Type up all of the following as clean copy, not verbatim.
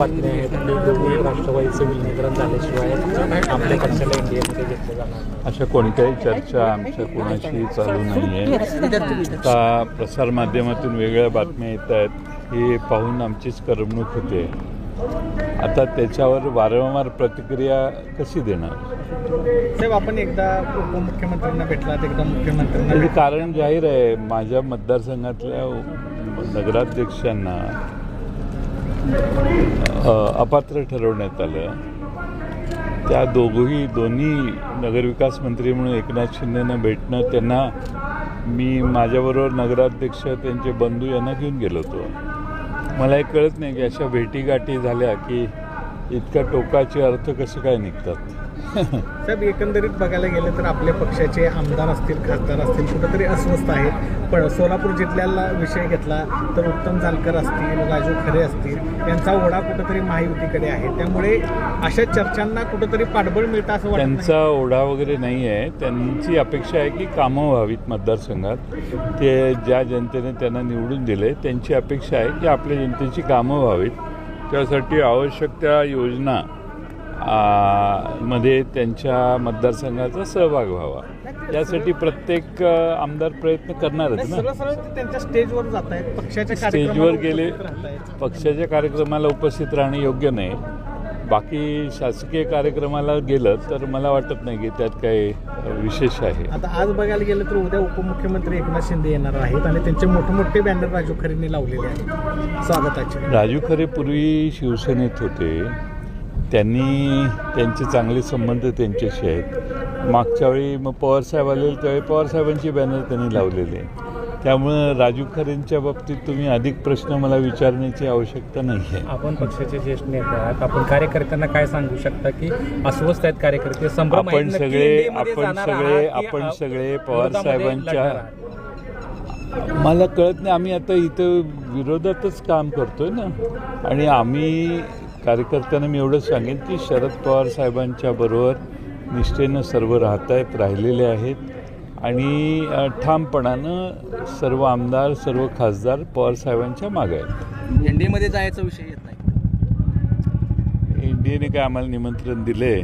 बातम्या आहेत की दोन्ही राष्ट्रवादीचं विलीनीकरण झाल्याशिवाय आपल्या पक्षाला इंडियामध्ये घेतलं जाणार नाही. अशा कोणत्याही चर्चा आमच्या कोणाशी चालू नाही आहे. आता प्रसारमाध्यमातून वेगळ्या बातम्या येत आहेत हे पाहून आमचीच करमणूक होते. आता त्याच्यावर वारंवार प्रतिक्रिया कशी देणार? साहेब, आपण एकदा उपमुख्यमंत्र्यांना भेटलात, एकदा मुख्यमंत्र्यांना त्याचं कारण जाहीर आहे. माझ्या मतदारसंघातल्या नगराध्यक्षांना अपात्र ठरवण्यात आलं. त्या दोन्ही नगरविकास मंत्री म्हणून एकनाथ शिंदेंना भेटणं, त्यांना मी माझ्याबरोबर नगराध्यक्ष त्यांचे बंधू यांना घेऊन गेलो होतो. मला हे कळत नाही की अशा भेटीगाठी झाल्या की इतक्या टोकाचे अर्थ कसे काय निघतात. साहेब, एकंदरीत बघायला गेलं तर आपल्या पक्षाचे आमदार असतील, खासदार असतील, कुठंतरी अस्वस्थ आहेत. पण सोलापूर जिल्ह्याला विषय घेतला तर उत्तम जानकर असतील, राजू खरे असतील, यांचा ओढा कुठंतरी महायुतीकडे आहे. त्यामुळे अशा चर्चांना कुठंतरी पाठबळ मिळतं असं वाटतं. त्यांचा ओढा वगैरे नाही आहे. त्यांची अपेक्षा आहे की कामं व्हावीत मतदारसंघात. ते ज्या जनतेने त्यांना निवडून दिले त्यांची अपेक्षा आहे की आपल्या जनतेची कामं व्हावीत. त्यासाठी आवश्यक त्या योजना मध्ये त्यांच्या मतदारसंघाचा सहभाग व्हावा, यासाठी प्रत्येक आमदार प्रयत्न करणारच ना. त्यांच्या स्टेजवर जात आहेत, पक्षाच्या स्टेजवर गेले, पक्षाच्या कार्यक्रमाला उपस्थित राहणे योग्य नाही. बाकी शासकीय कार्यक्रमाला गेलं तर मला वाटत नाही की त्यात काही विशेष आहे. आता आज बघायला गेलं तर उद्या उपमुख्यमंत्री एकनाथ शिंदे येणार आहेत आणि त्यांचे मोठे बॅनर राजू खरेंनी लावलेले आहेत स्वागताचे. राजू खरे पूर्वी शिवसेनेत होते. त्यांचे चांगले संबंध त्यांच्याशी आहेत. मागच्या वेळी मग पवारसाहेब आलेले त्यावेळी पवारसाहेबांची बॅनर त्यांनी लावलेले. त्यामुळं राजू खरेंच्या बाबतीत तुम्ही अधिक प्रश्न मला विचारण्याची आवश्यकता नाही आहे. आपण पक्षाचे ज्येष्ठ नेते आहात, आपण कार्यकर्त्यांना काय सांगू शकता की अस्वस्थ आहेत कार्यकर्ते? आपण सगळे पवारसाहेबांच्या, मला कळत नाही, आम्ही आता इथं विरोधातच काम करतोय ना. आणि आम्ही कार्यकर्त्यांना मी एवढंच सांगेन की शरद पवार साहेबांच्या बरोबर निष्ठेनं सर्व राहिलेले आहेत आणि ठामपणानं सर्व आमदार, सर्व खासदार पवार साहेबांच्या मागे आहेत. एनडीएमध्ये जायचा विषय येत नाही. एनडीएने काय आम्हाला निमंत्रण दिले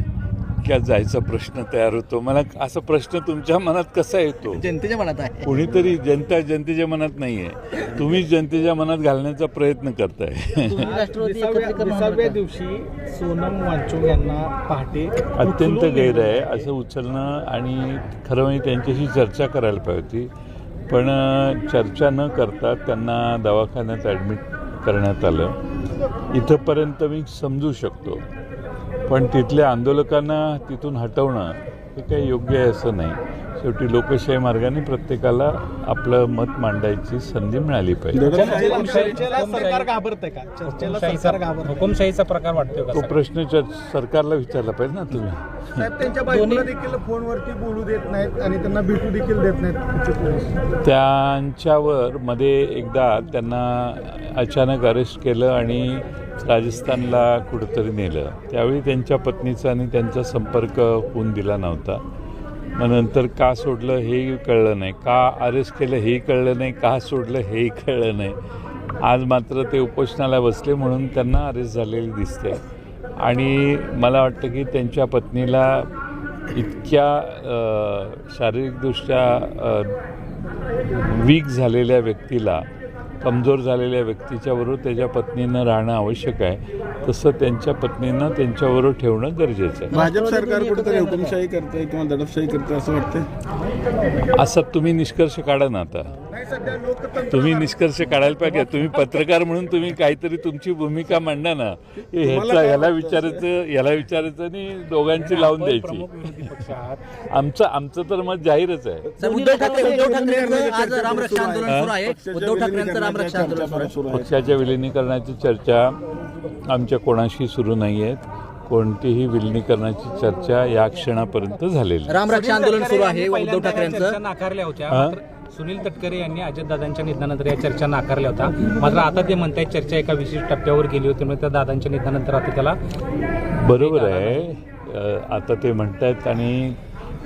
क्या जायचा प्रश्न तयार होतो? मला असा प्रश्न तुमच्या मनात कसा येतो? जनतेच्या मनात आहे. कोणीतरी जनतेच्या मनात नाही आहे. तुम्हीच जनतेच्या मनात घालण्याचा प्रयत्न करताय. 20व्या दिवशी सोनम वांचूक यांना पहाटे अत्यंत गैर आहे असं उचलणं, आणि खरं म्हणजे त्यांच्याशी चर्चा करायला पाहिजे होती. पण चर्चा न करता त्यांना दवाखान्यात ॲडमिट करण्यात आलं. इथंपर्यंत मी समजू शकतो, पण तिथल्या आंदोलकांना तिथून हटवणं हे काही योग्य आहे असं नाही. शेवटी लोकशाही मार्गाने प्रत्येकाला आपलं मत मांडायची संधी मिळाली पाहिजे. हुकुमशाहीचा प्रकार वाटतो का? तो प्रश्न सरकारला विचारला पाहिजे ना तुम्ही. त्यांच्या बाजूला देखील फोनवरती बोलू देत नाहीत आणि त्यांना भेटू देखील देत नाहीत. त्यांच्यावर मध्ये एकदा त्यांना अचानक अरेस्ट केलं आणि राजस्थानला कुठंतरी नेलं. त्यावेळी त्यांच्या पत्नीचा आणि त्यांचा संपर्क होऊन दिला नव्हता. मग नंतर का सोडलं हेही कळलं नाही, का अरेस्ट केलं हेही कळलं नाही, का सोडलं हेही कळलं नाही. आज मात्र ते उपोषणाला बसले म्हणून त्यांना अरेस्ट झालेली दिसते. आणि मला वाटतं की त्यांच्या पत्नीला इतक्या शारीरिकदृष्ट्या वीक झालेल्या व्यक्तीला, कमजोर झालेल्या व्यक्तीच्याबरोबर त्याच्या पत्नीनं राहणं आवश्यक आहे, तसं त्यांच्या पत्नीनं त्यांच्याबरोबर ठेवणं गरजेचं आहे. भाजप सरकार कुठेतरी हुकुमशाही करते किंवा दडपशाही करते असं वाटतं? असं तुम्ही निष्कर्ष काढा ना. आता तुम्ही निष्कर्ष काढायला पाहिजे. तुम्ही पत्रकार म्हणून तुम्ही काहीतरी तुमची भूमिका मांडा ना. याला विचारायचं आणि दोघांची लावून द्यायची. आमचं तर मत जाहीरच आहे. पक्षाच्या विलिनीकरणाची चर्चा आमच्या कोणाशी सुरू नाही आहेत. कोणतीही विलिनीकरणाची चर्चा या क्षणापर्यंत झालेली. रामरक्षा आंदोलन सुरू आहे. उद्धव ठाकरेंचं नाकारल्या होत्या. सुनील तटकरे यांनी अजितदादांच्या निधनानंतर या चर्चा नाकारल्या होत्या. मात्र आता ते म्हणतायत चर्चा एका विशिष्ट टप्प्यावर गेली होती, म्हणजे त्या दादांच्या निधनानंतर आता त्याला बरोबर आहे. आता ते म्हणतायत आणि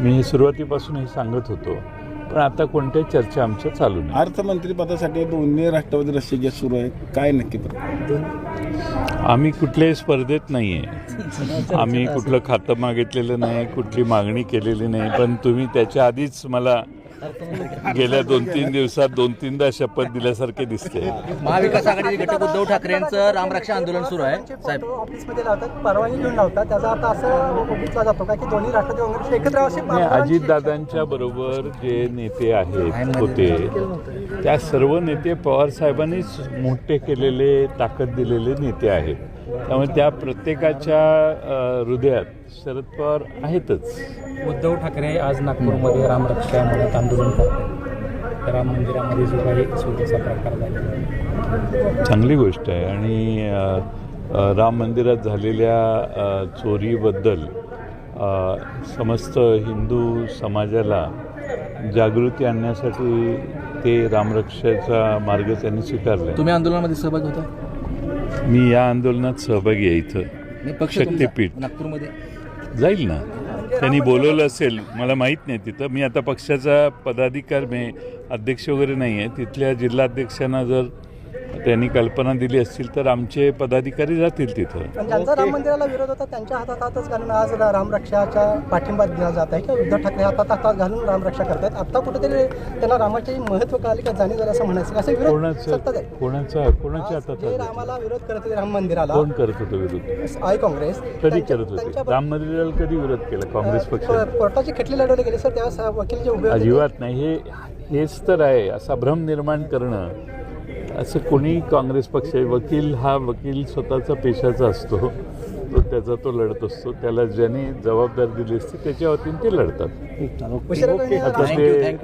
मी सुरुवातीपासून हे सांगत होतो पण आता कोणत्याही चर्चा आमच्या चालू नाही. अर्थमंत्रीपदासाठी दोन्ही राष्ट्रवादी रस्सीगेट सुरू आहे, काय नक्की आम्ही कुठल्याही स्पर्धेत नाही आहे. आम्ही कुठलं खातं मागितलेलं नाही, कुठली मागणी केलेली नाही. पण तुम्ही त्याच्या आधीच मला गेल्या 2-3 दिवसात 2-3दा शपथ दिल्यासारखे दिसते. महाविकास आघाडीचे घटक उद्धव ठाकरे यांचं रामरक्षा आंदोलन सुरू आहे साहेब. ऑफिसमध्ये लावतात, परवानगी घेऊन लावतात. त्याचा अर्थ असं बघितला जातो का की दोन्ही राष्ट्रवादी काँग्रेस एकत्र नाही, अजितदादांच्या बरोबर जे नेते आहेत होते त्या सर्व नेते पवार साहेबांनीच मोठे केलेले, ताकद दिलेले नेते आहेत. त्यामुळे त्या प्रत्येकाच्या हृदयात शरद पवार आहेतच. उद्धव ठाकरे आज नागपूरमध्ये रामरक्षा म्हणत आंदोलन करतात. राम मंदिरामध्ये जो काही चोरीचा प्रकार झालेला आहे, चांगली गोष्ट आहे. आणि राम मंदिरात झालेल्या चोरीबद्दल समस्त हिंदू समाजाला जागृती आणण्यासाठी ते रामरक्षेचा मार्ग त्यांनी स्वीकारला. तुम्ही आंदोलनामध्ये सहभागी होता? मी या आंदोलनात सहभागी आहे. इथं नाही, पक्ष शक्तीपीठ तुमचा नागपूरमध्ये जाईल ना. त्यांनी बोलवलं असेल, मला माहीत नाही. तिथं मी आता पक्षाचा पदाधिकार मी अध्यक्ष वगैरे नाही आहे. तिथल्या जिल्हाध्यक्षांना जर त्यांनी कल्पना दिली असतील तर आमचे पदाधिकारी जातील तिथं. पण ज्यांचा राम मंदिराला विरोध होता त्यांच्या हातात हातच घालून आज रामरक्षाच्या पाठिंबा दिला जात आहे की उद्धव ठाकरे हातात हातात घालून रामरक्षा करतात. आता कुठेतरी त्यांना रामाचे महत्त्व कळाले का जाणीव झालं असं म्हणायचं. असं विरोध सत्ता आहे. कोणाच्या हातात जे रामाला विरोध करत होते राम मंदिराला, कोण करत होतं विरोध? आय काँग्रेस कधी करत होते? राम मंदिराला कधी विरोध केला काँग्रेस पक्षाने? कोर्टाची खटली लढवली गेली सर, त्यावेळेस वकील जे उभे होते अजिबात नाही. हेच तर आहे, असा भ्रम निर्माण करणं. असं कोणी काँग्रेस पक्ष वकील हा वकील स्वतःचा पेशाचा असतो, तो त्याचा तो लढत असतो. त्याला ज्यांनी जबाबदारी दिली असते त्याच्या वतीने ते लढतात. आता ते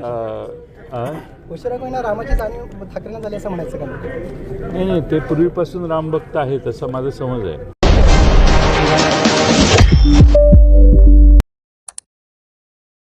उशिरा कोणी रामाची जाणीव ठाकरेंना झाली असं म्हणायचं का? नाही, ते पूर्वीपासून रामभक्त आहेत असा माझा समज आहे.